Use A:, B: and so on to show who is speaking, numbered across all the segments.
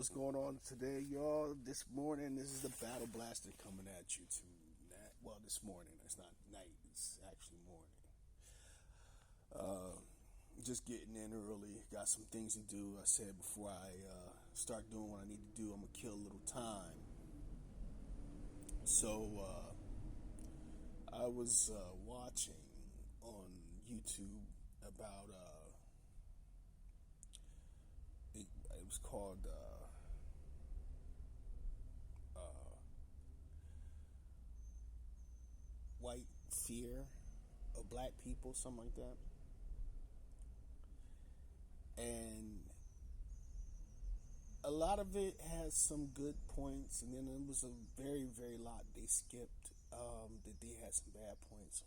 A: What's going on today, y'all? This morning, this is the Battle Blaster coming at you tonight. Well, this morning. It's not night. It's actually morning. Just getting in early. Got some things to do. I said before I start doing what I need to do, I'm going to kill a little time. So, I was watching on YouTube about... it was called... white fear of black people, something like that. And a lot of it has some good points, and then there was a very, very lot they skipped that they had some bad points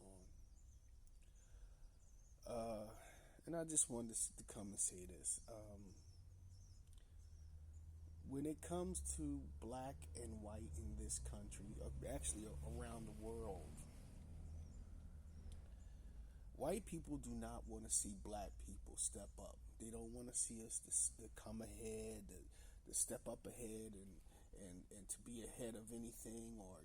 A: on. And I just wanted to come and say this. When it comes to black and white in this country, actually around the world, white people do not want to see black people step up. They don't want to see us to come ahead, to step up ahead and to be ahead of anything, or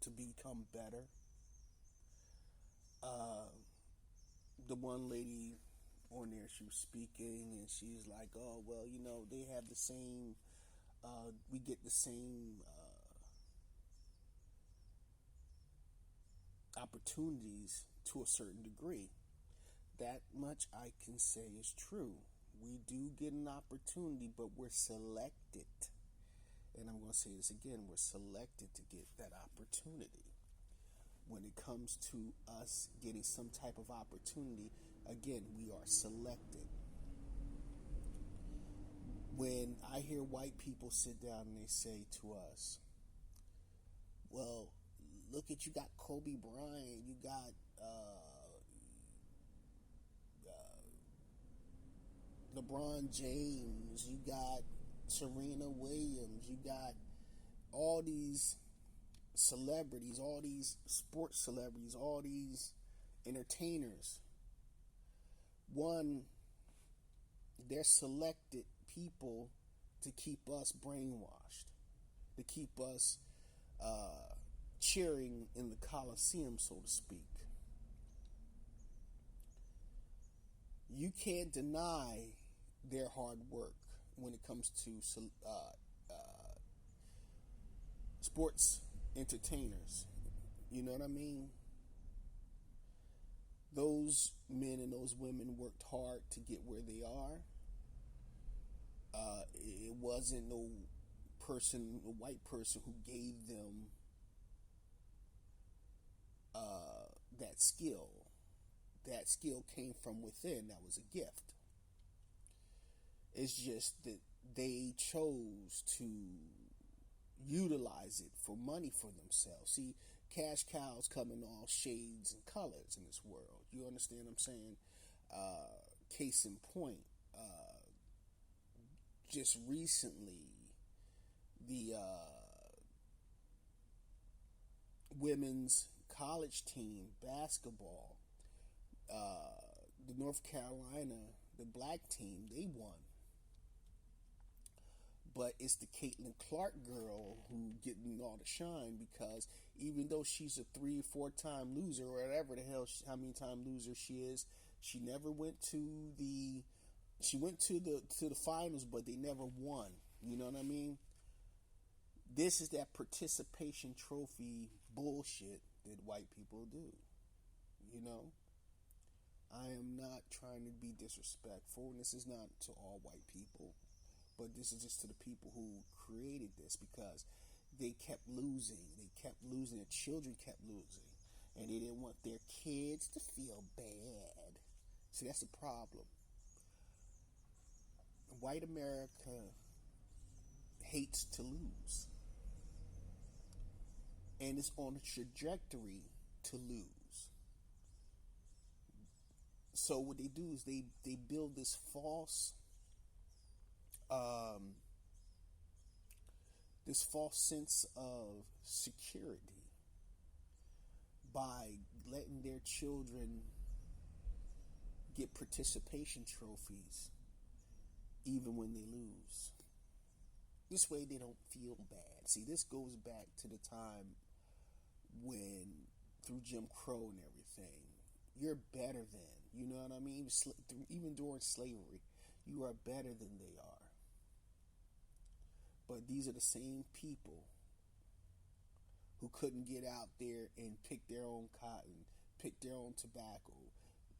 A: to become better. The one lady on there, she was speaking, and she's like, "Oh, well, they have the same. We get the same." Opportunities to a certain degree. That much I can say is true. We do get an opportunity, but we're selected. And I'm going to say this again, we're selected to get that opportunity. When it comes to us getting some type of opportunity, again, we are selected. When I hear white people sit down and they say to us, well, look at, you got Kobe Bryant, you got LeBron James, you got Serena Williams, you got all these celebrities, all these sports celebrities, all these entertainers. One, they're selected people to keep us brainwashed, to keep us cheering in the Coliseum, so to speak. You can't deny their hard work when it comes to sports entertainers. You know what I mean? Those men and those women worked hard to get where they are. It wasn't no white person who gave them that skill. That skill came from within. That was a gift. It's just that they chose to utilize it for money for themselves. See, cash cows come in all shades and colors in this world. You understand what I'm saying? Case in point, just recently, the women's college team basketball, the North Carolina, the black team, they won. But it's the Caitlin Clark girl who getting all the shine, because even though she's a 3 or 4 time loser, or whatever the hell, how many time loser she is, she never went to the. She went to the finals, but they never won. You know what I mean? This is that participation trophy bullshit that white people do. You know? I am not trying to be disrespectful, and this is not to all white people, but this is just to the people who created this, because they kept losing. They kept losing. Their children kept losing, and they didn't want their kids to feel bad. See, that's the problem. White America hates to lose, and it's on a trajectory to lose. So what they do is they build this false sense of security by letting their children get participation trophies even when they lose. This way they don't feel bad. See, this goes back to the time when, through Jim Crow and everything, you're better than. You know what I mean? Even during slavery, you are better than they are. But these are the same people who couldn't get out there and pick their own cotton, pick their own tobacco,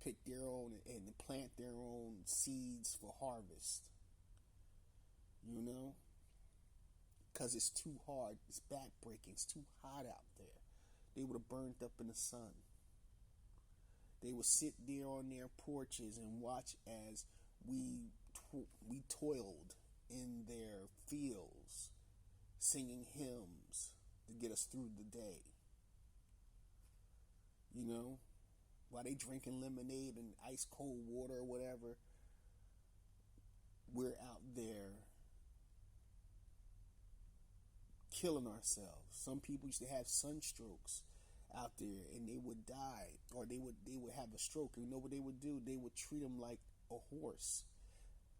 A: pick their own and plant their own seeds for harvest. You know? Because it's too hard, it's backbreaking, it's too hot out there. They would have burned up in the sun. They would sit there on their porches and watch as we toiled in their fields, singing hymns to get us through the day. You know, while they drinking lemonade and ice cold water or whatever, we're out there killing ourselves. Some people used to have sunstrokes out there, and they would die, or they would have a stroke. And you know what they would do? They would treat them like a horse,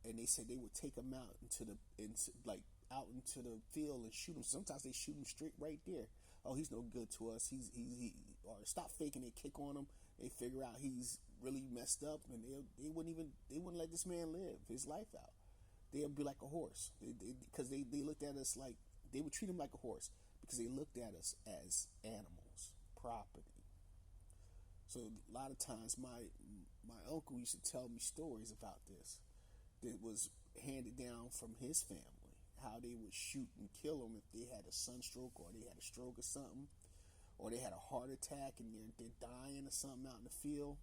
A: and they said they would take them out into the field and shoot them. Sometimes they shoot them straight right there. Oh, he's no good to us. He or stop faking it. Kick on him. They figure out he's really messed up, and they wouldn't let this man live his life out. They'd be like a horse, because they looked at us like, they would treat him like a horse because they looked at us as animals, property. So a lot of times my uncle used to tell me stories about this that was handed down from his family, how they would shoot and kill them if they had a sunstroke or they had a stroke or something, or they had a heart attack and they're dying or something out in the field.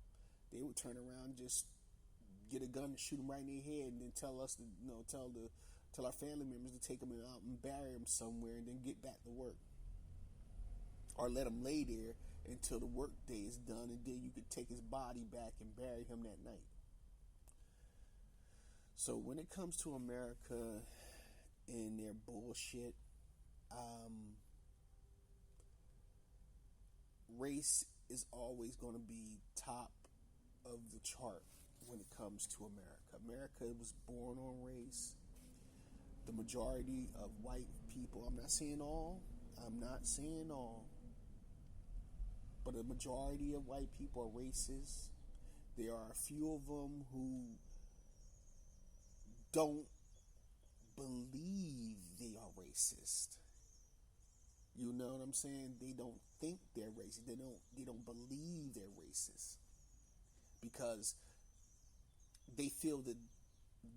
A: They would turn around, just get a gun and shoot them right in their head, and then tell us to, tell our family members to take them out and bury them somewhere and then get back to work. Or let him lay there until the work day is done, and then you could take his body back and bury him that night. So when it comes to America and their bullshit, race is always going to be top of the chart when it comes to America. America was born on race. The majority of white people, I'm not saying all, but the majority of white people are racist. There are a few of them who don't believe they are racist. You know what I'm saying? They don't think they're racist. They don't believe they're racist because they feel that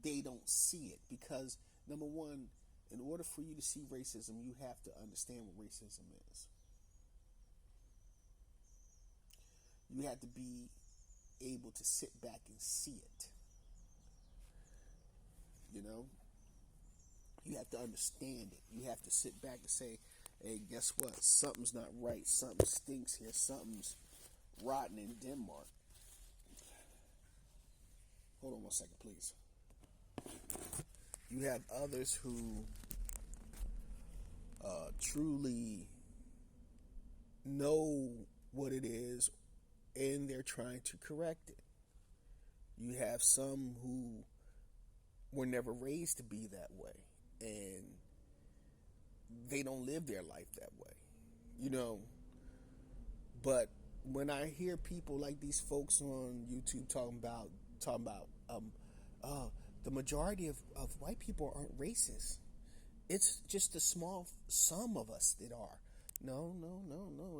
A: they don't see it. Because number one, in order for you to see racism, you have to understand what racism is. You have to be able to sit back and see it. You know? You have to understand it. You have to sit back and say, hey, guess what? Something's not right. Something stinks here. Something's rotten in Denmark. Hold on one second, please. You have others who truly know what it is, and they're trying to correct it. You have some who were never raised to be that way, and they don't live their life that way, you know. But when I hear people like these folks on YouTube talking about the majority of white people aren't racist, it's just a small sum of us that are. No.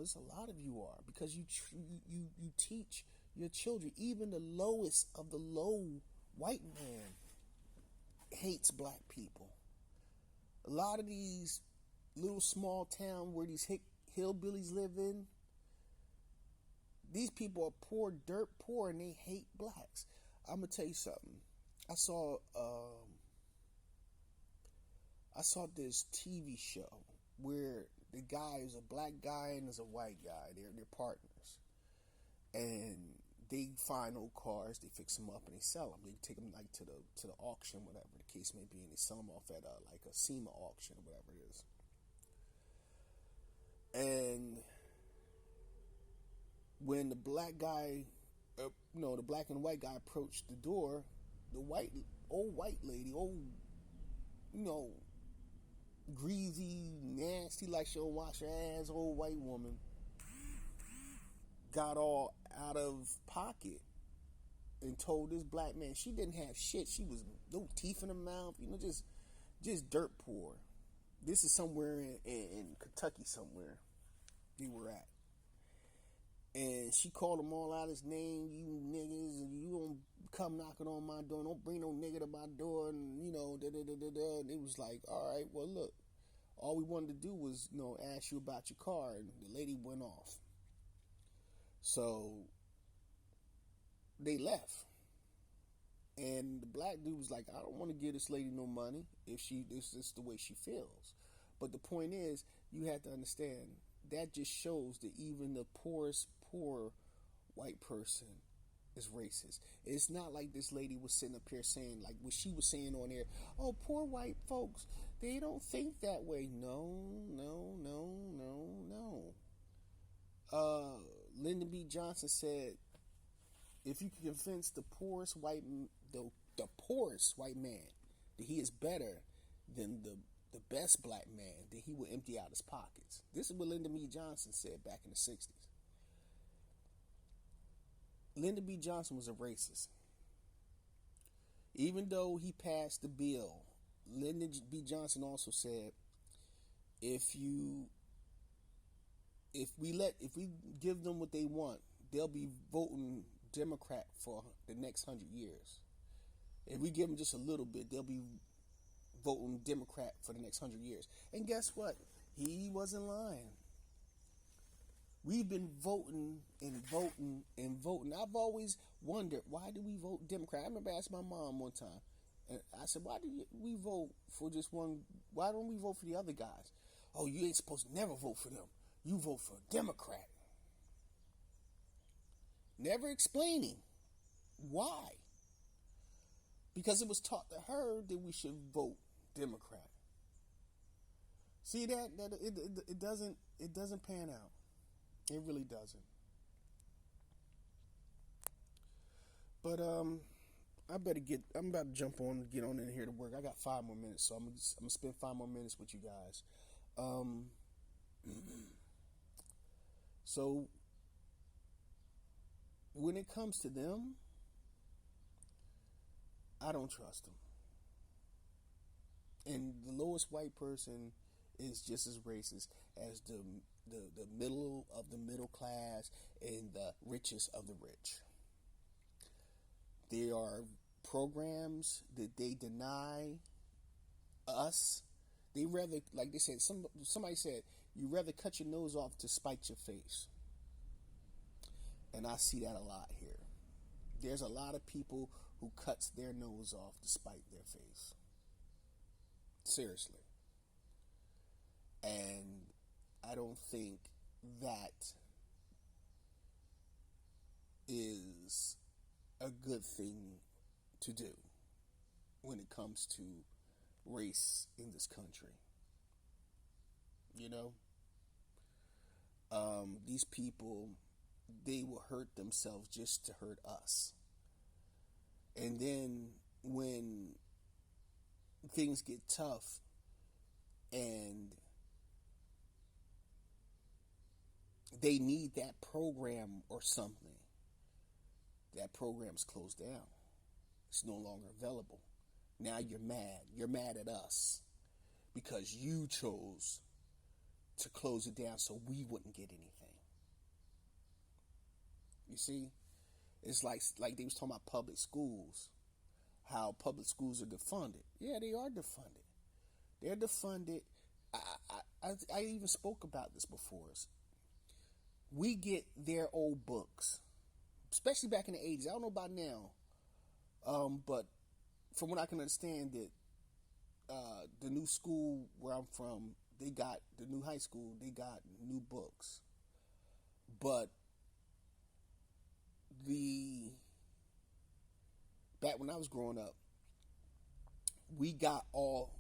A: It's a lot of you are, because you teach your children. Even the lowest of the low white man hates black people. A lot of these little small town where these hillbillies live in, these people are poor, dirt poor, and they hate blacks. I'm gonna tell you something. I saw this TV show where the guy is a black guy and is a white guy. They're partners, and they find old cars, they fix them up, and they sell them. They take them like to the auction, whatever the case may be, and they sell them off at like a SEMA auction or whatever it is. And when the black guy, the black and white guy approached the door, the old white lady, old, you know, greasy, nasty, like she'll wash her ass, old white woman, got all out of pocket and told this black man she didn't have shit. She was no teeth in her mouth, just dirt poor. This is somewhere in Kentucky, somewhere they were at. And she called them all out his name, you niggas, and you don't come knocking on my door, don't bring no nigga to my door, and da da da da da. And it was like, all right, well look, all we wanted to do was, ask you about your car, and the lady went off. So they left. And the black dude was like, I don't want to give this lady no money if this is the way she feels. But the point is, you have to understand, that just shows that even the poorest poor white person is racist. It's not like this lady was sitting up here saying, like what she was saying on there, oh, poor white folks, they don't think that way. No. Lyndon B. Johnson said, if you can convince the poorest white man that he is better than the best black man, then he will empty out his pockets. This is what Lyndon B. Johnson said back in the 60s. Lyndon B. Johnson was a racist. Even though he passed the bill, Lyndon B. Johnson also said, if we give them what they want, they'll be voting Democrat for the next 100 years. If we give them just a little bit, they'll be voting Democrat for the next 100 years. And guess what? He wasn't lying. We've been voting and voting and voting. I've always wondered, why do we vote Democrat? I remember asking my mom one time, and I said, why do we vote for just one? Why don't we vote for the other guys? Oh, you ain't supposed to never vote for them. You vote for a Democrat. Never explaining why. Because it was taught to her that we should vote Democrat. See that it doesn't pan out. It really doesn't. But I'm about to jump on and get on in here to work. I got 5 more minutes, so I'm gonna spend 5 more minutes with you guys. So when it comes to them, I don't trust them. And the lowest white person is just as racist as the middle of the middle class and the richest of the rich. There are programs that they deny us. They rather, like they said, somebody said, you rather cut your nose off to spite your face. And I see that a lot here. There's a lot of people who cuts their nose off to spite their face. Seriously. And I don't think that is a good thing to do when it comes to race in this country. These people, they will hurt themselves just to hurt us. And then when things get tough and they need that program or something, that program's closed down. It's no longer available. Now you're mad. You're mad at us because you chose to close it down so we wouldn't get anything. You see? It's like they was talking about public schools, how public schools are defunded. Yeah, they are defunded. They're defunded. I even spoke about this before. We get their old books, especially back in the 80s. I don't know about now, but from what I can understand, that the new school where I'm from, the new high school, they got new books. But back when I was growing up, we got all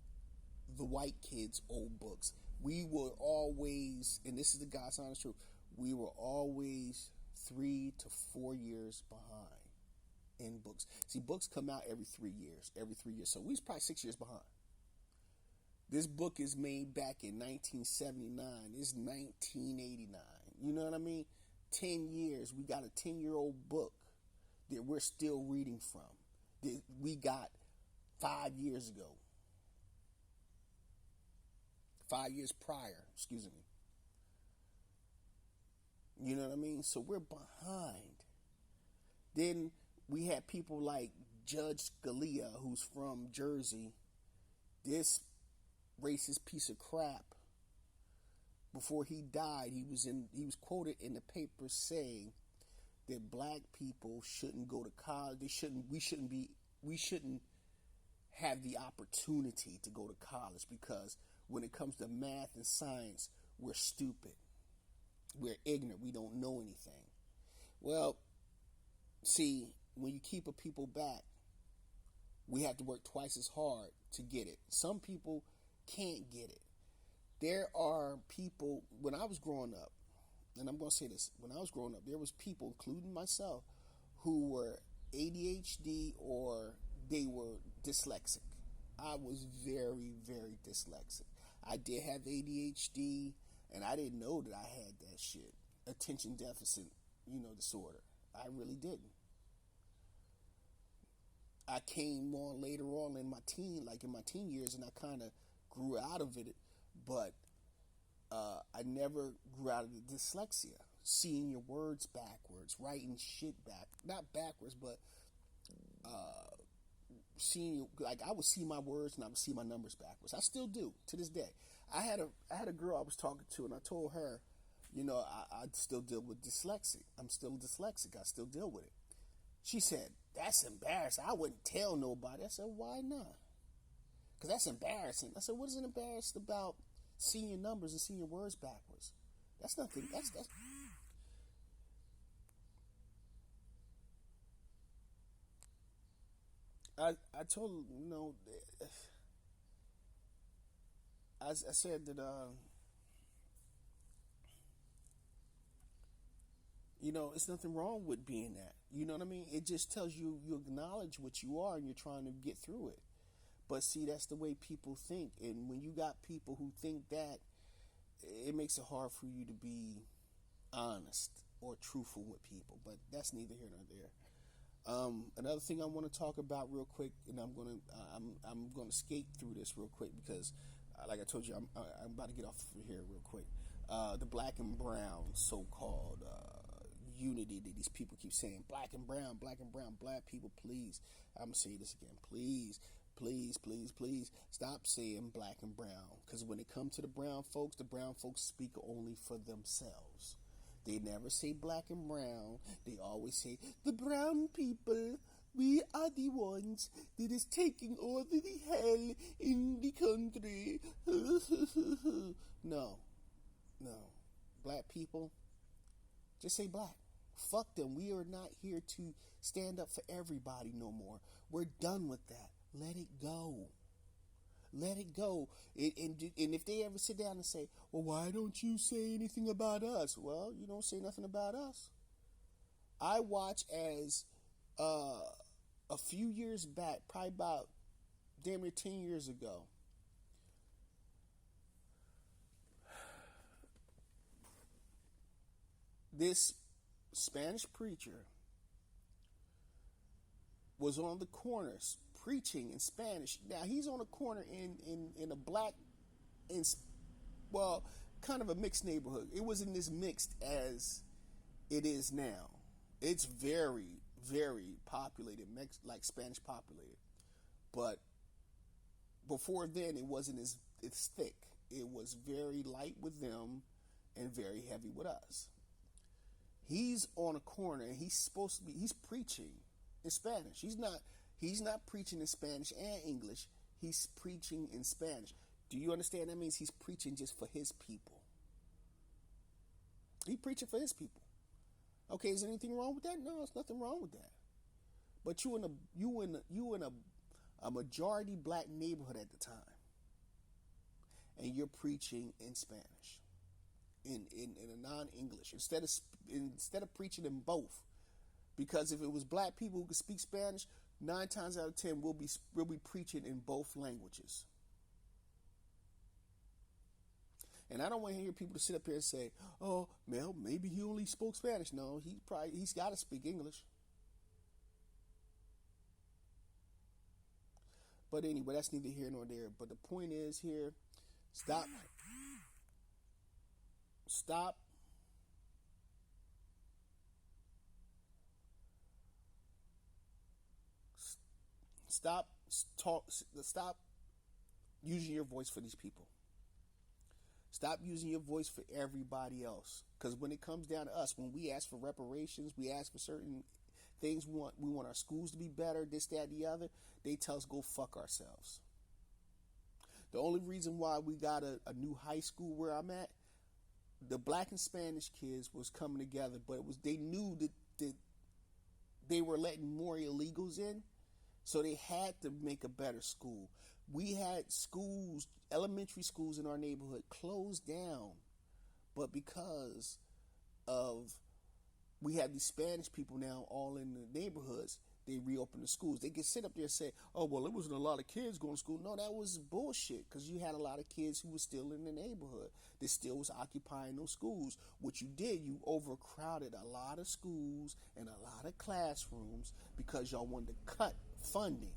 A: the white kids' old books. We were always, and this is the God's honest truth, we were always 3 to 4 years behind in books. See, books come out every 3 years. Every 3 years. So we was probably 6 years behind. This book is made back in 1979. It's 1989. You know what I mean? 10 years. We got a 10-year-old book that we're still reading from. That we got 5 years ago. 5 years prior, excuse me. You know what I mean? So we're behind. Then we had people like Judge Scalia, who's from Jersey. This racist piece of crap. Before he died, he was quoted in the paper saying that black people shouldn't go to college. We shouldn't have the opportunity to go to college because when it comes to math and science, we're stupid. We're ignorant. We don't know anything. Well, see, when you keep a people back, we have to work twice as hard to get it. Some people can't get it. There are people, when I was growing up, and I'm going to say this, when I was growing up, there was people, including myself, who were ADHD or they were dyslexic. I was very, very dyslexic. I did have ADHD, and I didn't know that I had that shit. Attention deficit, disorder. I really didn't. I came on later on in my teen years, and I kind of grew out of it, but I never grew out of the dyslexia. Seeing your words backwards, writing shit not backwards, but I would see my words and I would see my numbers backwards. I still do to this day. I had a girl I was talking to, and I told her, I still deal with dyslexic. I'm still dyslexic. I still deal with it. She said, "That's embarrassing. I wouldn't tell nobody." I said, "Why not?" Because that's embarrassing. I said, "What is it embarrassed about seeing your numbers and seeing your words backwards? That's nothing. That's." I told her, I said that, it's nothing wrong with being that. You know what I mean? It just tells you acknowledge what you are and you're trying to get through it. But see, that's the way people think. And when you got people who think that, it makes it hard for you to be honest or truthful with people. But that's neither here nor there. Another thing I want to talk about real quick, and I'm gonna skate through this real quick because, like I told you, I'm about to get off here real quick. The black and brown so-called unity that these people keep saying, black and brown, black people, please. I'm gonna say this again, please. Please, stop saying black and brown. Because when it comes to the brown folks speak only for themselves. They never say black and brown. They always say, the brown people, we are the ones that is taking over the hell in the country. No. Black people, just say black. Fuck them. We are not here to stand up for everybody no more. We're done with that. Let it go. And if they ever sit down and say, well, why don't you say anything about us? Well, you don't say nothing about us. I watch as a few years back, probably about damn near 10 years ago, this Spanish preacher was on the corners preaching in Spanish. Now he's on a corner in a black, kind of a mixed neighborhood. It wasn't as mixed as it is now. It's very, very populated, like Spanish populated. But before then, it wasn't as thick. It was very light with them and very heavy with us. He's on a corner and he's preaching in Spanish. He's not preaching in Spanish and English. He's preaching in Spanish. Do you understand? That means he's preaching just for his people. He's preaching for his people. Okay, is there anything wrong with that? No, there's nothing wrong with that. But you in a majority black neighborhood at the time, and you're preaching in Spanish, in a non-English instead of preaching in both, Because if it was black people who could speak Spanish, 9 times out of 10 we'll be preaching in both languages. And I don't want to hear people to sit up here and say, "Oh, well, maybe he only spoke Spanish." No, he's got to speak English. But anyway, that's neither here nor there. But the point is here, stop, stop, stop, stop using your voice for these people. Stop using your voice for everybody else. Because when it comes down to us, when we ask for reparations, we ask for certain things. We want our schools to be better, this, that, and the other. They tell us go fuck ourselves. The only reason why we got a new high school where I'm at, the black and Spanish kids was coming together, but they knew that they were letting more illegals in, so they had to make a better school. We had schools, elementary schools in our neighborhood closed down, but because of we have these Spanish people now all in the neighborhoods, they reopened the schools. They can sit up there and say, "Oh, well, there wasn't a lot of kids going to school." No, that was bullshit, because you had a lot of kids who were still in the neighborhood. They still was occupying those schools. What you did, you overcrowded a lot of schools and a lot of classrooms because y'all wanted to cut funding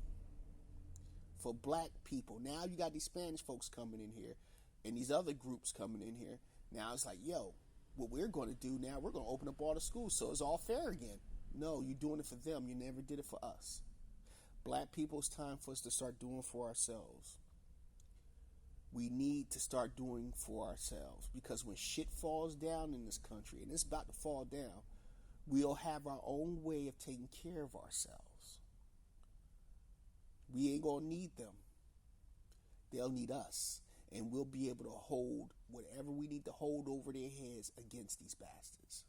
A: for black people. Now you got these Spanish folks coming in here and these other groups coming in here. Now it's like, yo, what we're going to do now, we're going to open up all the schools so it's all fair again. No, you're doing it for them. You never did it for us. Black people, it's time for us to start doing for ourselves. We need to start doing for ourselves, because when shit falls down in this country, and it's about to fall down, we'll have our own way of taking care of ourselves. We ain't going to need them. They'll need us. And we'll be able to hold whatever we need to hold over their heads against these bastards.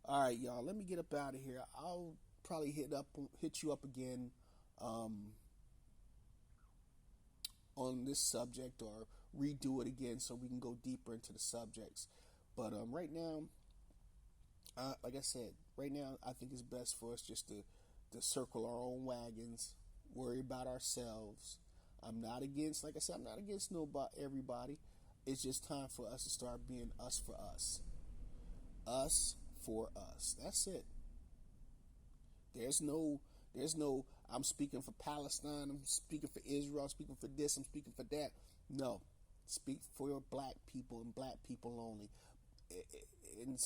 A: All right, y'all, let me get up out of here. I'll probably hit you up again on this subject, or redo it again so we can go deeper into the subjects. But right now, like I said, right now I think it's best for us just to circle our own wagons, worry about ourselves. I'm not against, like I said, I'm not against everybody. It's just time for us to start being us for us. Us for us. That's it. There's no, I'm speaking for Palestine, I'm speaking for Israel, I'm speaking for this, I'm speaking for that. No. Speak for your black people and black people only. And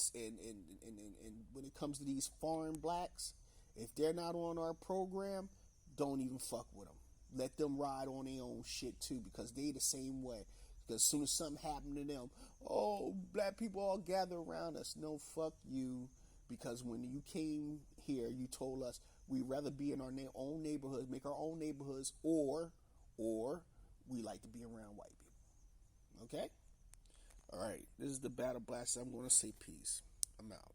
A: when it comes to these foreign blacks, if they're not on our program, don't even fuck with them. Let them ride on their own shit too, because they the same way. Because as soon as something happened to them, oh, black people all gather around us. No, fuck you. Because when you came here, you told us we'd rather be in our own neighborhoods, make our own neighborhoods, or we like to be around white people. Okay? All right. This is the Battle Blast. I'm going to say peace. I'm out.